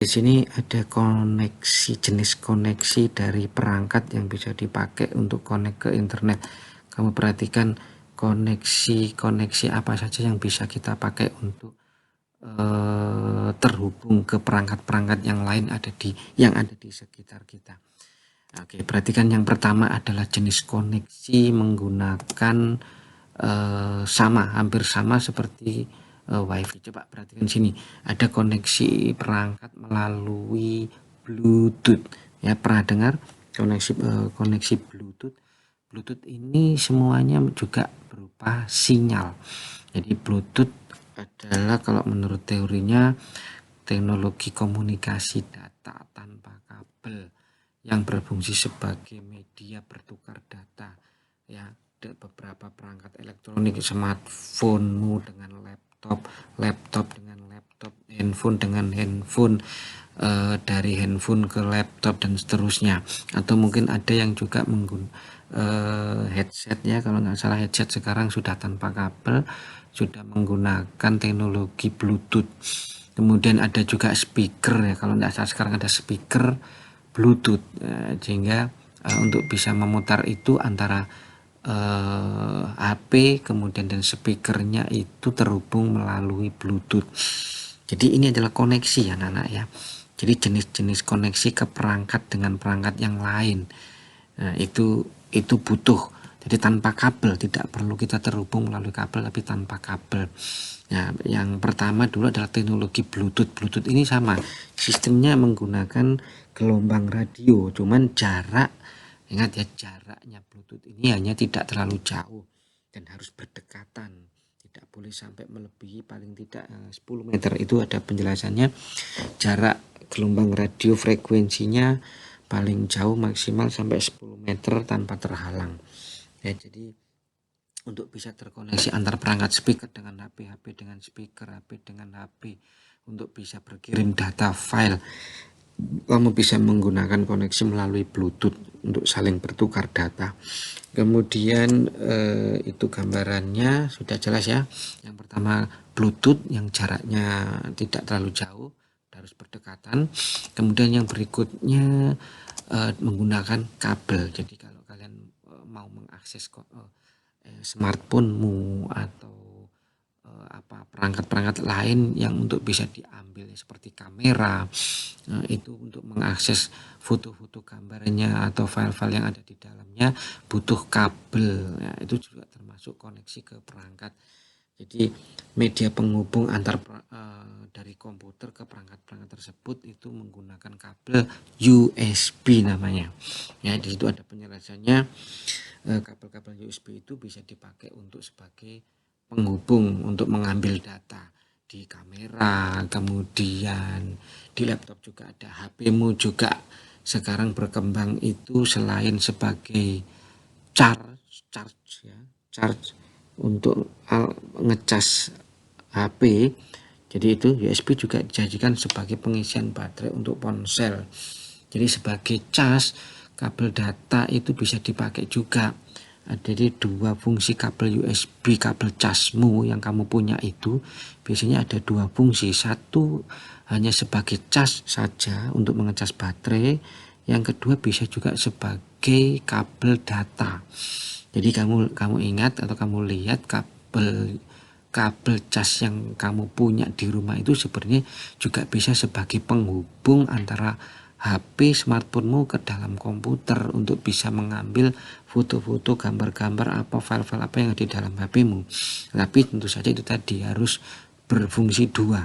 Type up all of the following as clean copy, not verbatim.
Di sini ada koneksi, jenis koneksi dari perangkat yang bisa dipakai untuk connect ke internet. Kamu perhatikan koneksi apa saja yang bisa kita pakai untuk terhubung ke perangkat-perangkat yang lain yang ada di sekitar kita. Oke, perhatikan yang pertama adalah jenis koneksi menggunakan hampir sama seperti WiFi. Coba perhatikan sini, ada koneksi perangkat melalui Bluetooth. Ya, pernah dengar koneksi Bluetooth? Bluetooth ini semuanya juga berupa sinyal. Jadi Bluetooth adalah, kalau menurut teorinya, teknologi komunikasi data tanpa kabel yang berfungsi sebagai media bertukar data. Ya, beberapa perangkat elektronik, smartphone-mu dengan laptop dengan laptop, handphone dengan handphone, dari handphone ke laptop dan seterusnya. Atau mungkin ada yang juga menggunakan headset, ya, kalau nggak salah headset sekarang sudah tanpa kabel, sudah menggunakan teknologi Bluetooth. Kemudian ada juga speaker, ya, kalau nggak salah sekarang ada speaker Bluetooth, sehingga untuk bisa memutar itu antara HP kemudian dan speakernya itu terhubung melalui Bluetooth. Jadi ini adalah koneksi, ya anak-anak, ya. Jadi jenis-jenis koneksi ke perangkat dengan perangkat yang lain. Nah, itu butuh. Jadi tanpa kabel, tidak perlu kita terhubung melalui kabel, tapi tanpa kabel. Nah, yang pertama dulu adalah teknologi Bluetooth. Bluetooth ini sama, sistemnya menggunakan gelombang radio, cuman ingat ya, jaraknya Bluetooth ini hanya tidak terlalu jauh dan harus berdekatan. Tidak boleh sampai melebihi paling tidak 10 meter. Itu ada penjelasannya. Jarak gelombang radio frekuensinya paling jauh maksimal sampai 10 meter tanpa terhalang. Ya, jadi untuk bisa terkoneksi antar perangkat, speaker dengan HP, HP dengan speaker, HP dengan HP, untuk bisa berkirim data file, kamu bisa menggunakan koneksi melalui Bluetooth untuk saling bertukar data. Kemudian itu gambarannya sudah jelas, ya. Yang pertama Bluetooth yang jaraknya tidak terlalu jauh, harus berdekatan. Kemudian yang berikutnya menggunakan kabel. Jadi kalau kalian mau mengakses smartphone-mu atau perangkat-perangkat lain yang untuk bisa diambil, seperti kamera, itu untuk mengakses foto-foto gambarnya atau file-file yang ada di dalamnya butuh kabel, ya, itu juga termasuk koneksi ke perangkat. Jadi media penghubung dari komputer ke perangkat-perangkat tersebut itu menggunakan kabel USB namanya. Ya, di situ ada penjelasannya. Kabel-kabel USB itu bisa dipakai untuk sebagai penghubung untuk mengambil data di kamera, kemudian di laptop juga ada. HP-mu juga sekarang berkembang itu, selain sebagai charge untuk ngecas HP, jadi itu USB juga dijadikan sebagai pengisian baterai untuk ponsel. Jadi sebagai cas, kabel data itu bisa dipakai juga. Jadi dua fungsi kabel USB, kabel casmu yang kamu punya itu biasanya ada dua fungsi. Satu hanya sebagai cas saja untuk mengecas baterai, yang kedua bisa juga sebagai kabel data. Jadi kamu ingat atau kamu lihat kabel cas yang kamu punya di rumah itu sebenarnya juga bisa sebagai penghubung antara HP smartphone-mu ke dalam komputer untuk bisa mengambil foto-foto, gambar-gambar, file-file apa yang ada di dalam HP-mu. Tapi tentu saja itu tadi harus berfungsi dua.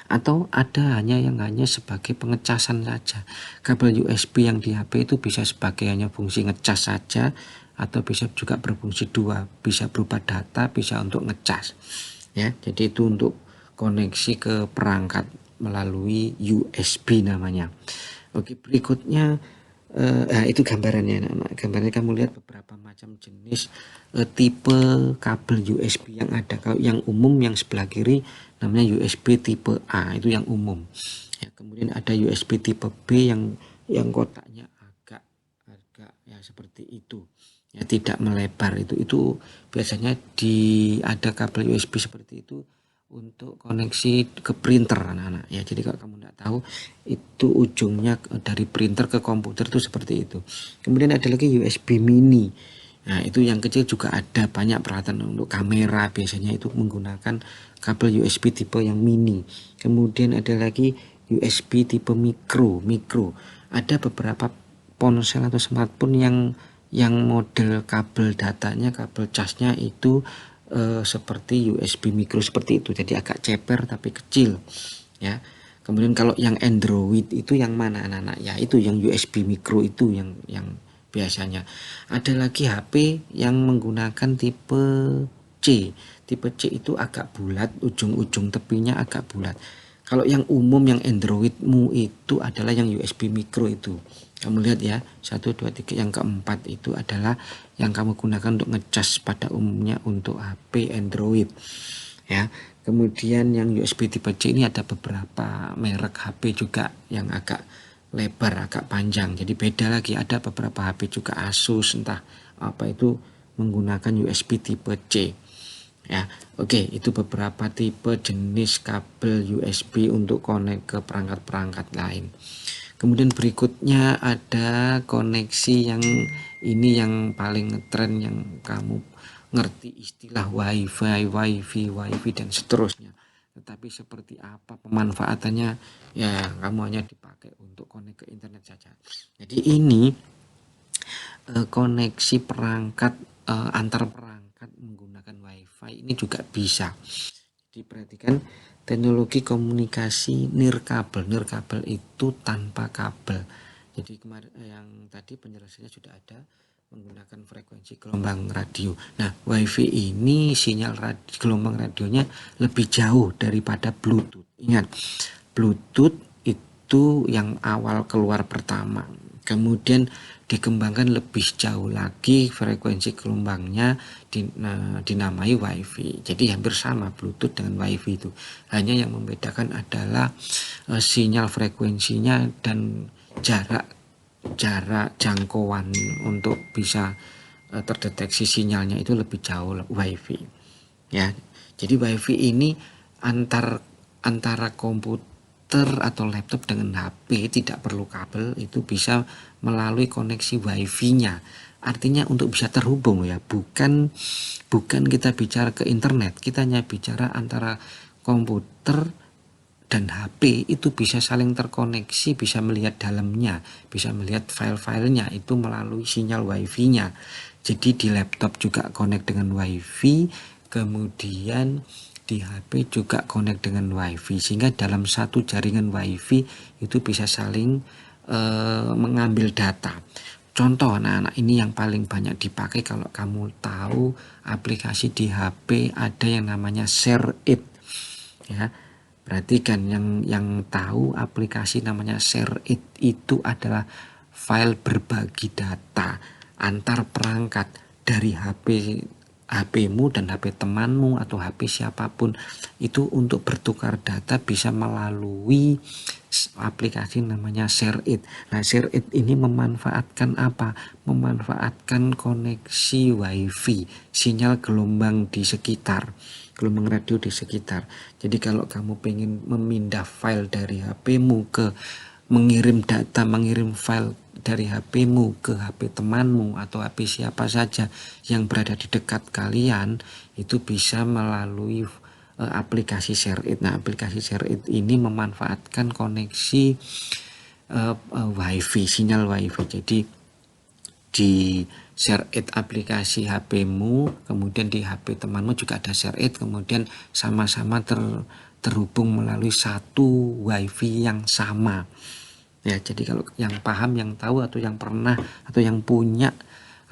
Atau ada hanya sebagai pengecasan saja. Kabel USB yang di HP itu bisa sebagai hanya fungsi ngecas saja, atau bisa juga berfungsi dua, bisa berupa data, bisa untuk ngecas. Ya, jadi itu untuk koneksi ke perangkat melalui USB namanya. Oke, berikutnya itu gambarannya, anak-anak. Gambarnya kamu lihat beberapa macam jenis tipe kabel USB yang ada. Kalau yang umum yang sebelah kiri namanya USB tipe A, itu yang umum. Ya, kemudian ada USB tipe B yang kotaknya agak ya seperti itu. Ya, tidak melebar, itu biasanya ada kabel USB seperti itu untuk koneksi ke printer anak-anak ya. Jadi kalau kamu tidak tahu itu ujungnya dari printer ke komputer itu seperti itu. Kemudian ada lagi USB mini. Nah itu yang kecil juga ada, banyak peralatan untuk kamera biasanya itu menggunakan kabel USB tipe yang mini. Kemudian ada lagi USB tipe mikro. Ada beberapa ponsel atau smartphone yang model kabel datanya, kabel casnya itu seperti USB micro seperti itu, jadi agak ceper tapi kecil ya. Kemudian kalau yang Android itu yang mana anak-anak ya, itu yang USB micro itu yang biasanya. Ada lagi HP yang menggunakan tipe C. Tipe C itu agak bulat, ujung-ujung tepinya agak bulat. Kalau yang umum yang Androidmu itu adalah yang USB micro itu. Kamu lihat ya, 1, 2, 3, yang keempat itu adalah yang kamu gunakan untuk ngecas pada umumnya untuk HP Android ya. Kemudian yang USB tipe C ini ada beberapa merek HP juga yang agak lebar, agak panjang, jadi beda lagi. Ada beberapa HP juga Asus entah apa itu menggunakan USB tipe C ya. Oke, itu beberapa tipe jenis kabel USB untuk connect ke perangkat-perangkat lain. Kemudian berikutnya ada koneksi yang ini yang paling ngetren, yang kamu ngerti istilah wifi dan seterusnya. Tetapi seperti apa pemanfaatannya ya, kamu hanya dipakai untuk connect ke internet saja. Jadi ini koneksi perangkat antar perangkat menggunakan wifi ini juga bisa. Diperhatikan teknologi komunikasi nirkabel. Nirkabel itu tanpa kabel. Jadi kemarin yang tadi penjelasannya sudah ada, menggunakan frekuensi gelombang radio. Nah, wifi ini sinyal gelombang radionya lebih jauh daripada Bluetooth. Ingat, Bluetooth itu yang awal keluar pertama. Kemudian dikembangkan lebih jauh lagi, frekuensi gelombangnya dinamai wifi. Jadi hampir sama Bluetooth dengan wifi itu. Hanya yang membedakan adalah sinyal frekuensinya dan jarak jangkauan untuk bisa terdeteksi sinyalnya itu lebih jauh wifi ya. Jadi wifi ini antara komputer atau laptop dengan HP tidak perlu kabel, itu bisa melalui koneksi wifi-nya. Artinya untuk bisa terhubung ya, bukan kita bicara ke internet, kita hanya bicara antara komputer dan HP itu bisa saling terkoneksi, bisa melihat dalamnya, bisa melihat file-filenya itu melalui sinyal wifi-nya. Jadi di laptop juga connect dengan wifi, kemudian di HP juga connect dengan wifi, sehingga dalam satu jaringan wifi itu bisa saling mengambil data. Contoh anak-anak, ini yang paling banyak dipakai kalau kamu tahu aplikasi di HP ada yang namanya ShareIt ya. Perhatikan, yang tahu aplikasi namanya ShareIt itu adalah file berbagi data antar perangkat dari HP-mu dan HP temanmu atau HP siapapun. Itu untuk bertukar data bisa melalui aplikasi namanya ShareIt. Nah, ShareIt ini memanfaatkan apa? Memanfaatkan koneksi wifi, sinyal gelombang di sekitar, gelombang radio di sekitar. Jadi kalau kamu pengen memindah file dari HP-mu ke mengirim file dari HP-mu ke HP temanmu atau HP siapa saja yang berada di dekat kalian, itu bisa melalui aplikasi ShareIt. Nah, aplikasi ShareIt ini memanfaatkan koneksi wifi, sinyal wifi. Jadi di ShareIt aplikasi HP-mu, kemudian di HP temanmu juga ada ShareIt, kemudian sama-sama terhubung melalui satu wifi yang sama. Ya, jadi kalau yang paham, yang tahu atau yang pernah atau yang punya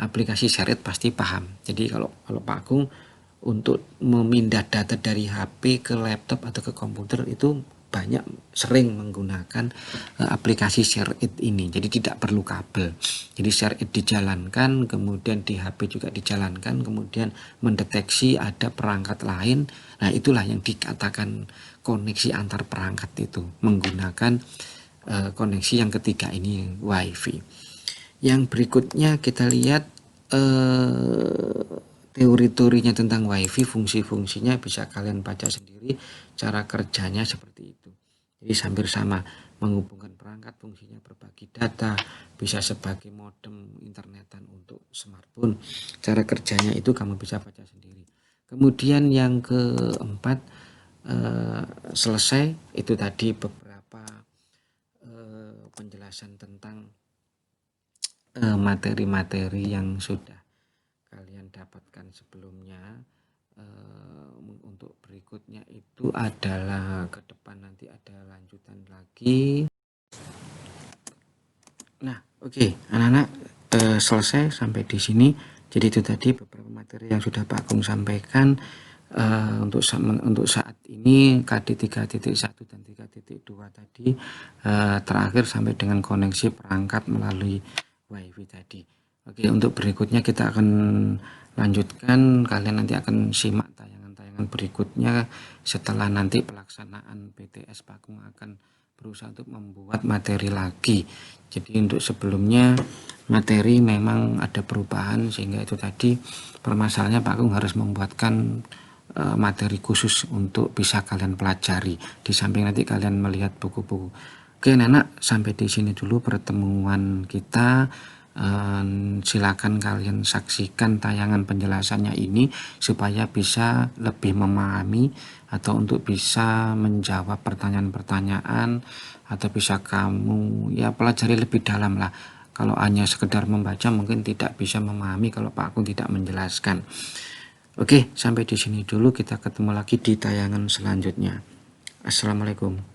aplikasi ShareIt pasti paham. Jadi kalau Pak Agung untuk memindah data dari HP ke laptop atau ke komputer itu banyak sering menggunakan aplikasi ShareIt ini. Jadi tidak perlu kabel. Jadi ShareIt dijalankan, kemudian di HP juga dijalankan, kemudian mendeteksi ada perangkat lain. Nah, itulah yang dikatakan koneksi antar perangkat itu menggunakan koneksi yang ketiga ini, wifi. Yang berikutnya kita lihat teori-teorinya tentang WiFi, fungsi-fungsinya bisa kalian baca sendiri, cara kerjanya seperti itu. Jadi hampir sama, menghubungkan perangkat, fungsinya berbagi data, bisa sebagai modem internetan untuk smartphone. Cara kerjanya itu kamu bisa baca sendiri. Kemudian yang keempat, selesai itu tadi beberapa penjelasan tentang materi-materi yang sudah kalian dapatkan sebelumnya. Untuk berikutnya itu adalah ke depan nanti ada lanjutan lagi. Nah, oke, anak-anak, selesai sampai di sini. Jadi itu tadi beberapa materi yang sudah Pak Agung sampaikan. Untuk saat ini KD 3.1 dan 3.2 tadi terakhir sampai dengan koneksi perangkat melalui WiFi tadi. Oke, untuk berikutnya kita akan lanjutkan, kalian nanti akan simak tayangan-tayangan berikutnya setelah nanti pelaksanaan PTS. Pak Agung akan berusaha untuk membuat materi lagi. Jadi untuk sebelumnya materi memang ada perubahan, sehingga itu tadi permasalahannya Pak Agung harus membuatkan materi khusus untuk bisa kalian pelajari, di samping nanti kalian melihat buku-buku. Oke anak-anak, sampai di sini dulu pertemuan kita. Silakan kalian saksikan tayangan penjelasannya ini supaya bisa lebih memahami atau untuk bisa menjawab pertanyaan-pertanyaan, atau bisa kamu ya pelajari lebih dalam lah. Kalau hanya sekedar membaca mungkin tidak bisa memahami kalau Pak Agung tidak menjelaskan. Oke, sampai di sini dulu, kita ketemu lagi di tayangan selanjutnya. Assalamualaikum.